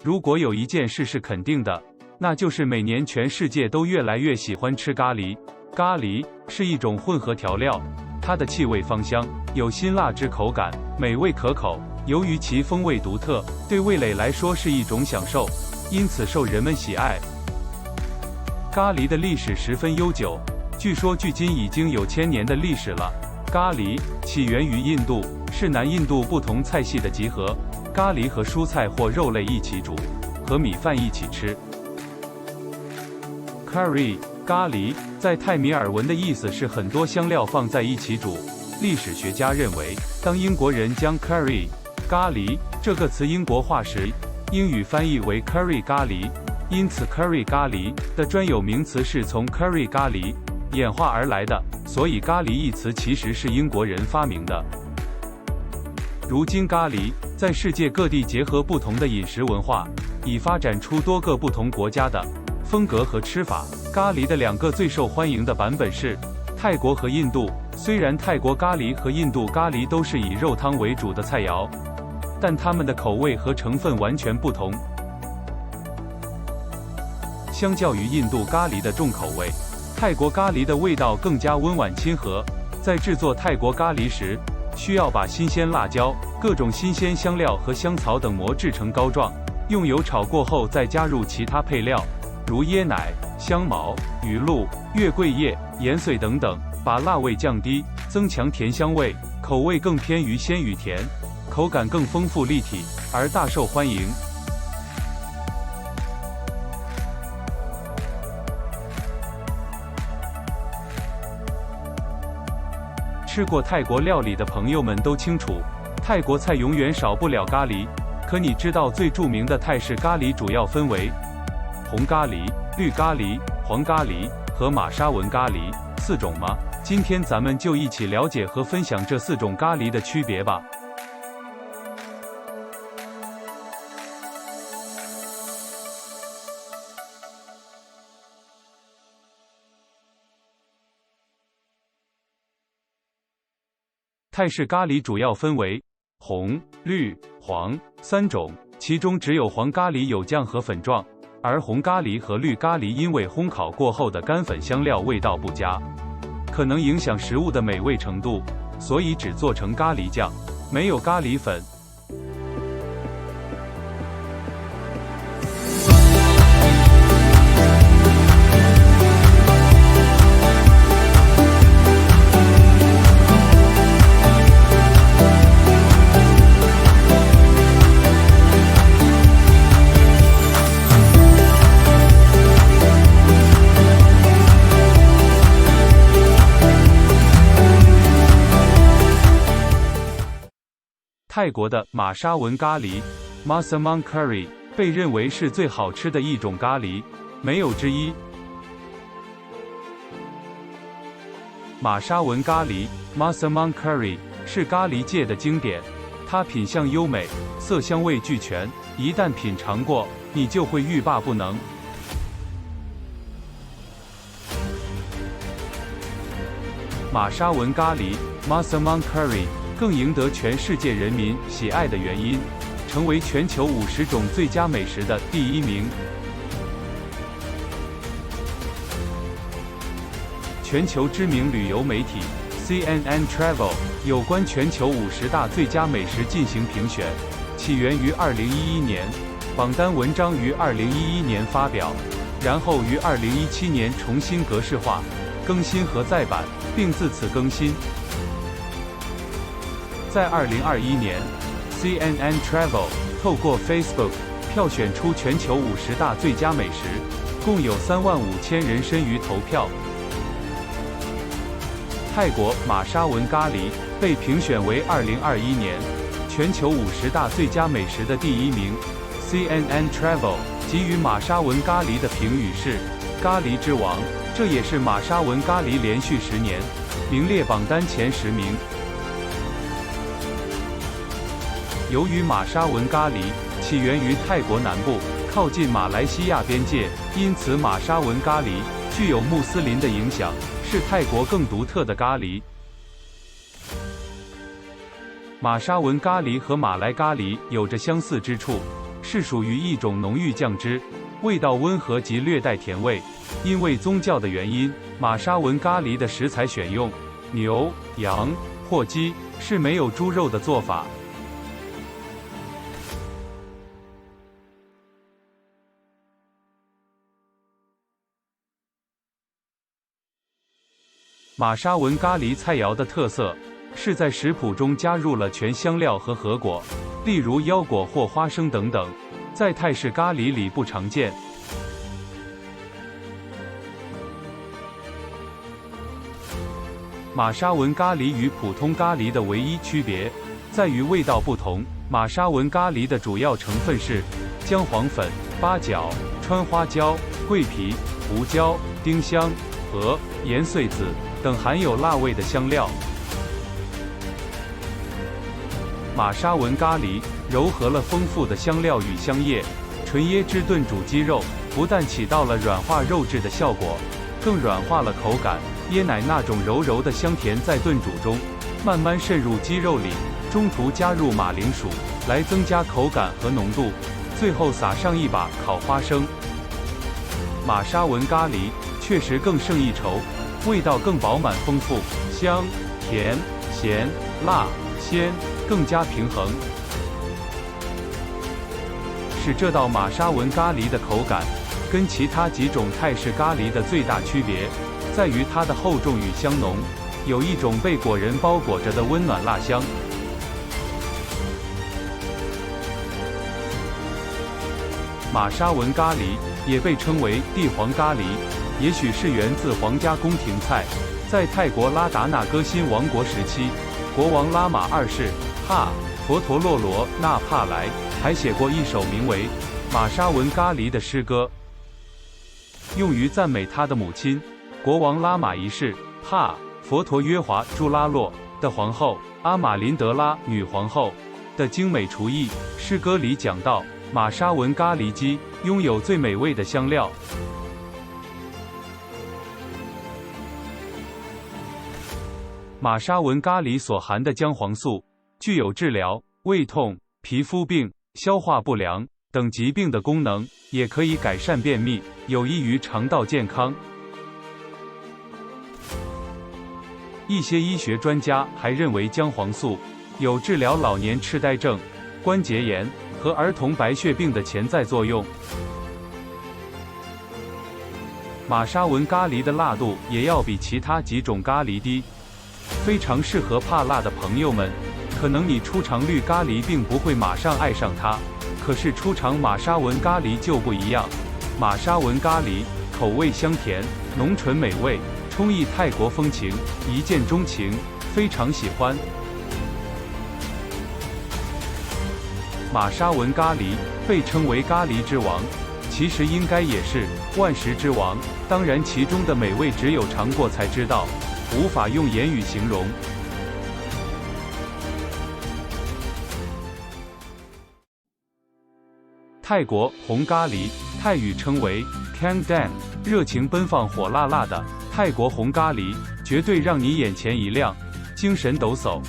如果有一件事是肯定的，那就是每年全世界都越来越喜欢吃咖喱。咖喱是一种混合调料，它的气味芳香，有辛辣之口感，美味可口。由于其风味独特，对味蕾来说是一种享受，因此受人们喜爱。咖喱的历史十分悠久，据说距今已经有1000年的历史了。咖喱起源于印度，是南印度不同菜系的集合。咖喱和蔬菜或肉类一起煮，和米饭一起吃。Curry 咖喱在泰米尔文的意思是很多香料放在一起煮。历史学家认为，当英国人将 curry 咖喱这个词英国化时，英语翻译为 curry 咖喱，因此 curry 咖喱的专有名词是从 curry 咖喱演化而来的，所以咖喱一词其实是英国人发明的。如今咖喱在世界各地结合不同的饮食文化，已发展出多个不同国家的风格和吃法。咖喱的2个最受欢迎的版本是泰国和印度。虽然泰国咖喱和印度咖喱都是以肉汤为主的菜肴，但它们的口味和成分完全不同。相较于印度咖喱的重口味，泰国咖喱的味道更加温婉亲和。在制作泰国咖喱时，需要把新鲜辣椒、各种新鲜香料和香草等磨制成膏状，用油炒过后再加入其他配料，如椰奶、香茅、鱼露、月桂叶、盐碎等等，把辣味降低，增强甜香味，口味更偏于鲜与甜，口感更丰富立体，而大受欢迎。吃过泰国料理的朋友们都清楚，泰国菜永远少不了咖喱。可你知道最著名的泰式咖喱主要分为红咖喱、绿咖喱、黄咖喱和玛莎文咖喱4种吗？今天咱们就一起了解和分享这4种咖喱的区别吧。泰式咖喱主要分为红、绿、黄3种，其中只有黄咖喱有酱和粉状，而红咖喱和绿咖喱因为烘烤过后的干粉香料味道不佳，可能影响食物的美味程度，所以只做成咖喱酱，没有咖喱粉。泰国的玛莎文咖喱 Massaman Curry 被认为是最好吃的一种咖喱，没有之一。玛莎文咖喱 Massaman Curry 是咖喱界的经典，它品相优美，色香味俱全，一旦品尝过，你就会欲罢不能。玛莎文咖喱 Massaman Curry更赢得全世界人民喜爱的原因，成为全球50种最佳美食的第1名。全球知名旅游媒体 CNN Travel 有关全球50大最佳美食进行评选，起源于2011年，榜单文章于2011年发表，然后于2017年重新格式化、更新和再版，并自此更新。在2021年 ，CNN Travel 透过 Facebook 票选出全球50大最佳美食，共有35000人参与投票。泰国玛莎文咖喱被评选为2021年全球50大最佳美食的第1名。CNN Travel 给予玛莎文咖喱的评语是“咖喱之王”，这也是玛莎文咖喱连续10年名列榜单前10名。由于玛莎文咖喱起源于泰国南部，靠近马来西亚边界，因此玛莎文咖喱具有穆斯林的影响，是泰国更独特的咖喱。玛莎文咖喱和马来咖喱有着相似之处，是属于一种浓郁酱汁，味道温和及略带甜味。因为宗教的原因，玛莎文咖喱的食材选用牛、羊或鸡，是没有猪肉的做法。玛莎文咖喱菜肴的特色是在食谱中加入了全香料和核果，例如腰果或花生等等，在泰式咖喱里不常见。玛莎文咖喱与普通咖喱的唯一区别在于味道不同。玛莎文咖喱的主要成分是姜黄粉、八角、川花椒、桂皮、胡椒、丁香和盐碎子等含有辣味的香料。玛莎文咖喱糅合了丰富的香料与香叶，纯椰汁炖煮鸡肉，不但起到了软化肉质的效果，更软化了口感。椰奶那种柔柔的香甜在炖煮中慢慢渗入鸡肉里，中途加入马铃薯来增加口感和浓度，最后撒上一把烤花生。玛莎文咖喱确实更胜一筹，味道更饱满丰富，香、甜、咸、辣、鲜更加平衡，是这道玛莎文咖喱的口感跟其他几种泰式咖喱的最大区别，在于它的厚重与香浓，有一种被果仁包裹着的温暖辣香。玛莎文咖喱也被称为帝皇咖喱，也许是源自皇家宫廷菜。在泰国拉达那歌辛王国时期，国王拉玛二世佛陀洛罗那帕莱还写过一首名为《玛莎文咖喱》的诗歌，用于赞美他的母亲国王拉玛一世佛陀约华朱拉洛的皇后阿玛林德拉女皇后的精美厨艺。诗歌里讲到，玛莎文咖喱鸡拥有最美味的香料。玛莎文咖喱所含的姜黄素具有治疗胃痛、皮肤病、消化不良等疾病的功能，也可以改善便秘，有益于肠道健康。一些医学专家还认为姜黄素有治疗老年痴呆症、关节炎和儿童白血病的潜在作用。玛莎文咖喱的辣度也要比其他几种咖喱低，非常适合怕辣的朋友们。可能你初尝绿咖喱并不会马上爱上它，可是初尝玛莎文咖喱就不一样。玛莎文咖喱口味香甜、浓醇美味，充溢泰国风情，一见钟情，非常喜欢。玛莎文咖喱被称为咖喱之王，其实应该也是万食之王，当然其中的美味只有尝过才知道，无法用言语形容。泰国红咖喱，泰语称为 Kang Dan， 热情奔放火辣辣的泰国红咖喱，绝对让你眼前一亮，精神抖擞。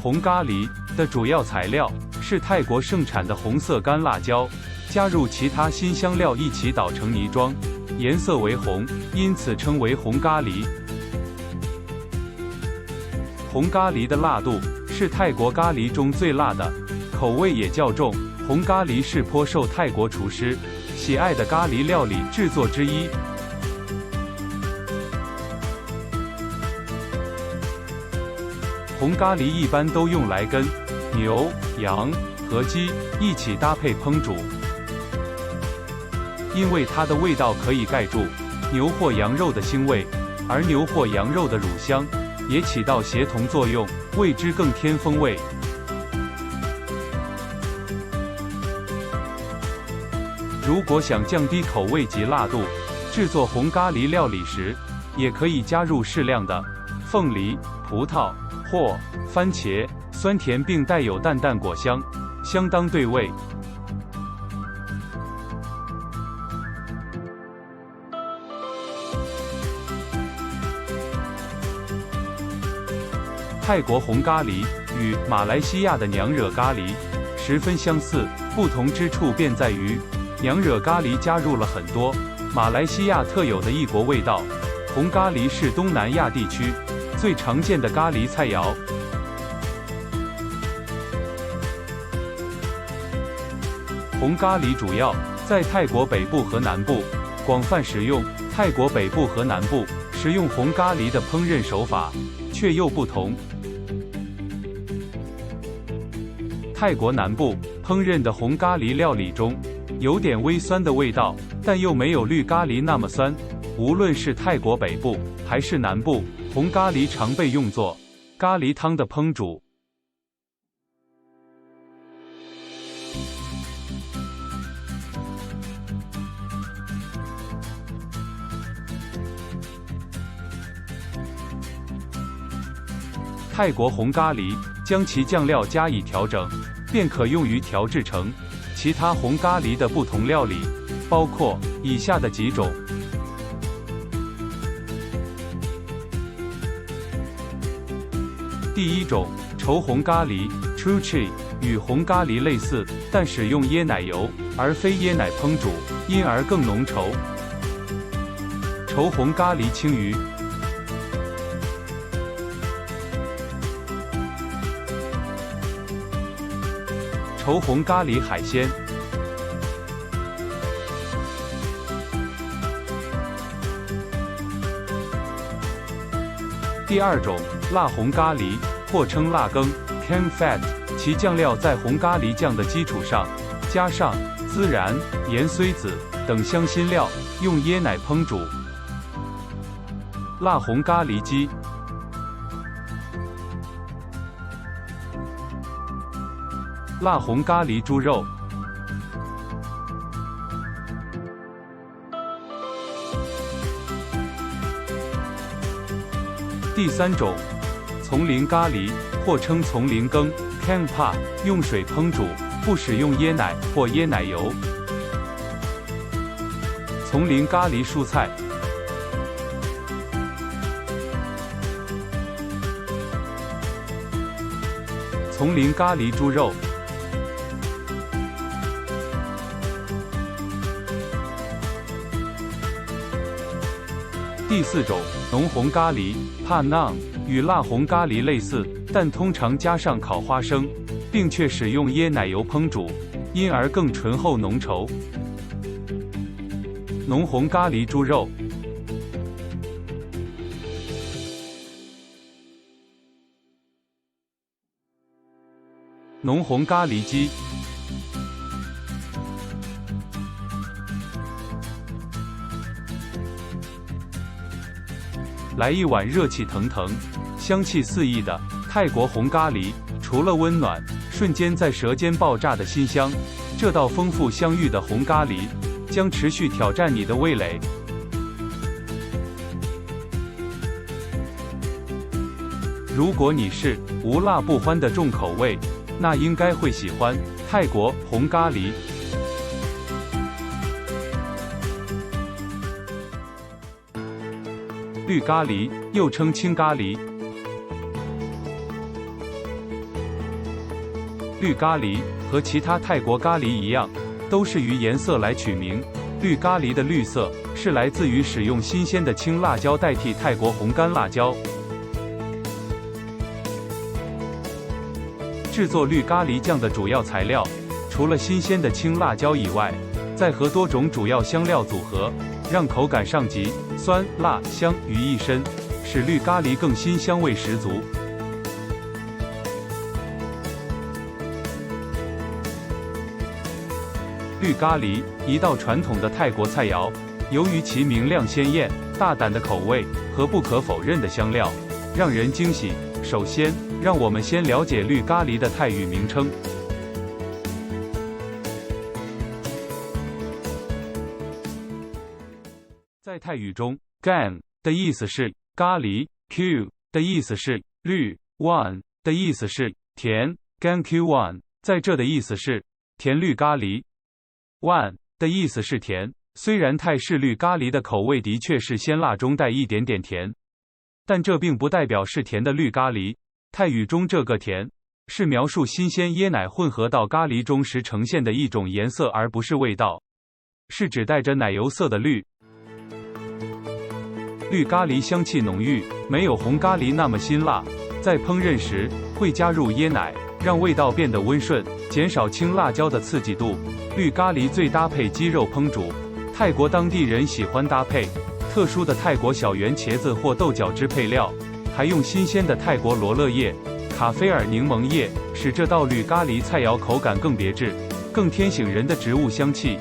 红咖喱的主要材料是泰国盛产的红色干辣椒，加入其他辛香料一起捣成泥状，颜色为红，因此称为红咖喱。红咖喱的辣度是泰国咖喱中最辣的，口味也较重。红咖喱是颇受泰国厨师喜爱的咖喱料理制作之一。红咖喱一般都用来跟牛、羊和鸡一起搭配烹煮，因为它的味道可以盖住牛或羊肉的腥味，而牛或羊肉的乳香也起到协同作用，为之更添风味。如果想降低口味及辣度，制作红咖喱料理时，也可以加入适量的凤梨、葡萄或番茄，酸甜并带有淡淡果香，相当对味。泰国红咖喱与马来西亚的娘惹咖喱十分相似，不同之处便在于，娘惹咖喱加入了很多马来西亚特有的异国味道。红咖喱是东南亚地区最常见的咖喱菜肴。红咖喱主要在泰国北部和南部广泛使用，泰国北部和南部使用红咖喱的烹饪手法却又不同。泰国南部烹饪的红咖喱料理中有点微酸的味道，但又没有绿咖喱那么酸。无论是泰国北部还是南部，红咖喱常被用作咖喱汤的烹煮。泰国红咖喱将其酱料加以调整，便可用于调制成其他红咖喱的不同料理，包括以下的几种。第一种，稠红咖喱 True Chai 与红咖喱类似，但使用椰奶油而非椰奶烹煮，因而更浓稠。稠红咖喱青鱼。稠红咖喱海鲜。第二种，辣红咖喱，或称辣羹 Cam Fat， 其酱料在红咖喱酱的基础上，加上孜然、盐绥子等香辛料，用椰奶烹煮。辣红咖喱鸡。辣红咖喱猪肉。第三种，丛林咖喱，或称丛林羹 Cam Pa， 用水烹煮，不使用椰奶或椰奶油。丛林咖喱蔬菜。丛林咖喱猪肉。第四种，浓红咖喱 Pa Nang， 与辣红咖喱类似，但通常加上烤花生，并且使用椰奶油烹煮，因而更醇厚浓稠。浓红咖喱猪肉。浓红咖喱鸡。来一碗热气腾腾、香气四溢的泰国红咖喱，除了温暖，瞬间在舌尖爆炸的馨香，这道丰富香芋的红咖喱将持续挑战你的味蕾。如果你是无辣不欢的重口味，那应该会喜欢泰国红咖喱。绿咖喱又称青咖喱。绿咖喱和其他泰国咖喱一样，都是于颜色来取名。绿咖喱的绿色是来自于使用新鲜的青辣椒代替泰国红干辣椒。制作绿咖喱酱的主要材料，除了新鲜的青辣椒以外，再和多种主要香料组合，让口感上集，酸、辣、香于一身，使绿咖喱更新香味十足。绿咖喱，一道传统的泰国菜肴，由于其明亮鲜艳、大胆的口味和不可否认的香料，让人惊喜。首先，让我们先了解绿咖喱的泰语名称。在泰语中 ，gan 的意思是咖喱 ，q 的意思是绿 ，wan 的意思是甜 ，gan q wan 在这的意思是甜绿咖喱 ，wan 的意思是甜。虽然泰式绿咖喱的口味的确是鲜辣中带一点点甜，但这并不代表是甜的绿咖喱。泰语中这个甜是描述新鲜椰奶混合到咖喱中时呈现的一种颜色，而不是味道，是指带着奶油色的绿咖喱香气浓郁，没有红咖喱那么辛辣。在烹饪时会加入椰奶，让味道变得温顺，减少青辣椒的刺激度。绿咖喱最搭配鸡肉烹煮，泰国当地人喜欢搭配特殊的泰国小圆茄子或豆角质配料，还用新鲜的泰国罗勒叶、卡菲尔柠檬叶，使这道绿咖喱菜肴口感更别致，更添醒人的植物香气。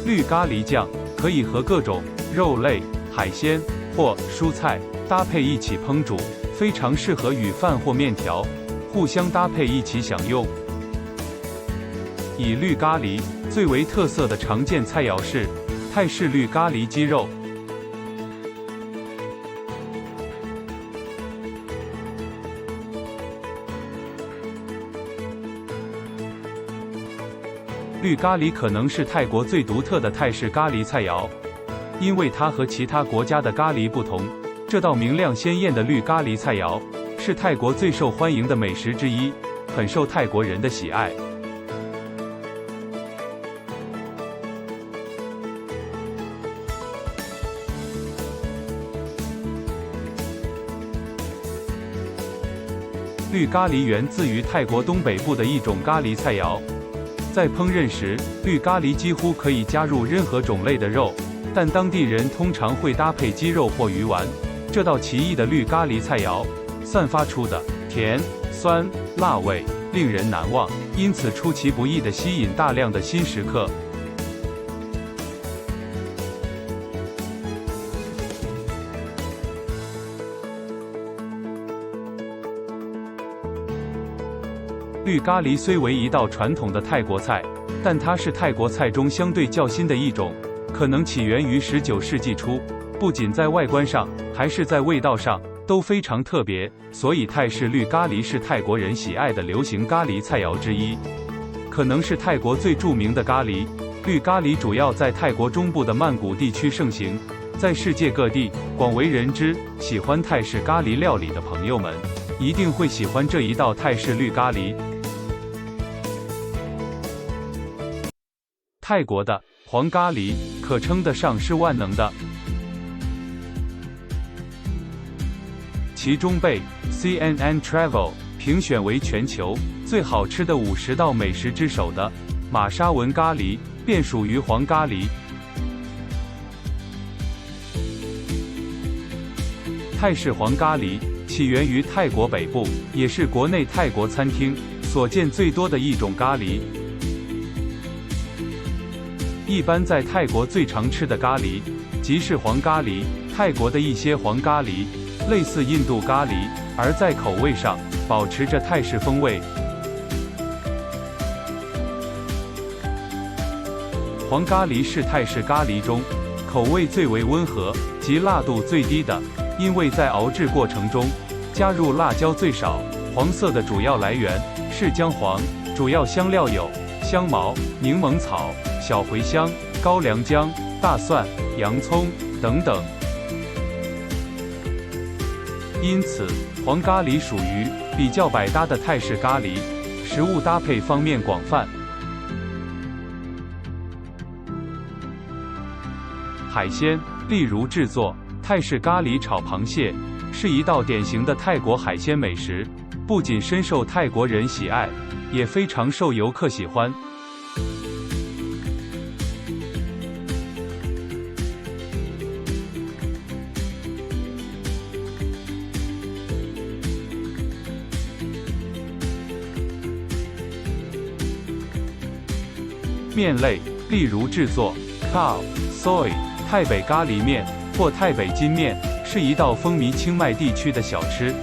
绿咖喱酱可以和各种肉类、海鲜或蔬菜搭配一起烹煮，非常适合与饭或面条互相搭配一起享用。以绿咖喱最为特色的常见菜肴是泰式绿咖喱鸡肉。绿咖喱可能是泰国最独特的泰式咖喱菜肴，因为它和其他国家的咖喱不同。这道明亮鲜艳的绿咖喱菜肴是泰国最受欢迎的美食之一，很受泰国人的喜爱。绿咖喱源自于泰国东北部的一种咖喱菜肴。在烹饪时，绿咖喱几乎可以加入任何种类的肉，但当地人通常会搭配鸡肉或鱼丸。这道奇异的绿咖喱菜肴散发出的甜、酸、辣味令人难忘，因此出其不意地吸引大量的新食客。绿咖喱虽为一道传统的泰国菜，但它是泰国菜中相对较新的一种，可能起源于19世纪初。不仅在外观上，还是在味道上都非常特别，所以泰式绿咖喱是泰国人喜爱的流行咖喱菜肴之一，可能是泰国最著名的咖喱。绿咖喱主要在泰国中部的曼谷地区盛行，在世界各地广为人知。喜欢泰式咖喱料理的朋友们，一定会喜欢这一道泰式绿咖喱。泰国的黄咖喱可称得上是万能的，其中被 CNN Travel 评选为全球最好吃的50道美食之首的玛莎文咖喱便属于黄咖喱。泰式黄咖喱起源于泰国北部，也是国内泰国餐厅所见最多的一种咖喱。一般在泰国最常吃的咖喱即是黄咖喱。泰国的一些黄咖喱类似印度咖喱，而在口味上保持着泰式风味。黄咖喱是泰式咖喱中口味最为温和及辣度最低的，因为在熬制过程中加入辣椒最少。黄色的主要来源是姜黄，主要香料有香茅、柠檬草、小茴香、高粱姜、大蒜、洋葱等等。因此，黄咖喱属于比较百搭的泰式咖喱，食物搭配方面广泛。海鲜，例如制作泰式咖喱炒螃蟹，是一道典型的泰国海鲜美食，不仅深受泰国人喜爱，也非常受游客喜欢。面类，例如制作 cow soy 泰北咖喱面或泰北筋面，是一道风靡清迈地区的小吃。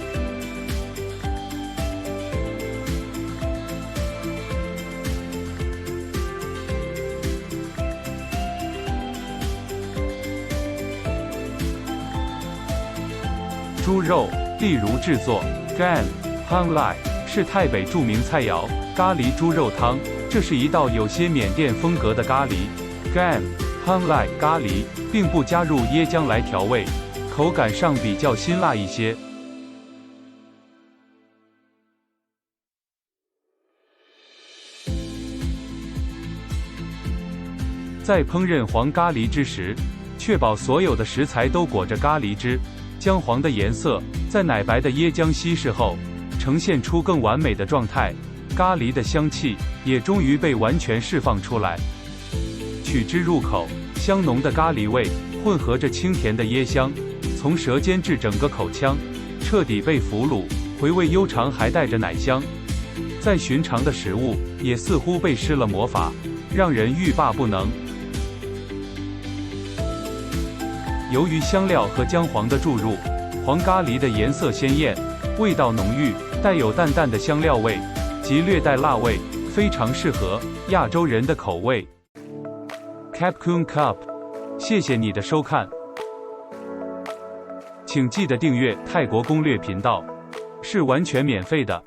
猪肉，例如制作 Gan Hang Lai 是泰北著名菜肴咖喱猪肉汤，这是一道有些缅甸风格的咖喱 Gan Hang Lai 咖喱，并不加入椰浆来调味，口感上比较辛辣一些。在烹饪黄咖喱之时，确保所有的食材都裹着咖喱汁，姜黄的颜色在奶白的椰浆稀释后，呈现出更完美的状态，咖喱的香气也终于被完全释放出来。取之入口，香浓的咖喱味混合着清甜的椰香，从舌尖至整个口腔，彻底被俘虏，回味悠长，还带着奶香。再寻常的食物也似乎被施了魔法，让人欲罢不能。由于香料和姜黄的注入，黄咖喱的颜色鲜艳，味道浓郁，带有淡淡的香料味及略带辣味，非常适合亚洲人的口味。Capcoon Cup， 谢谢你的收看，请记得订阅泰国攻略频道，是完全免费的。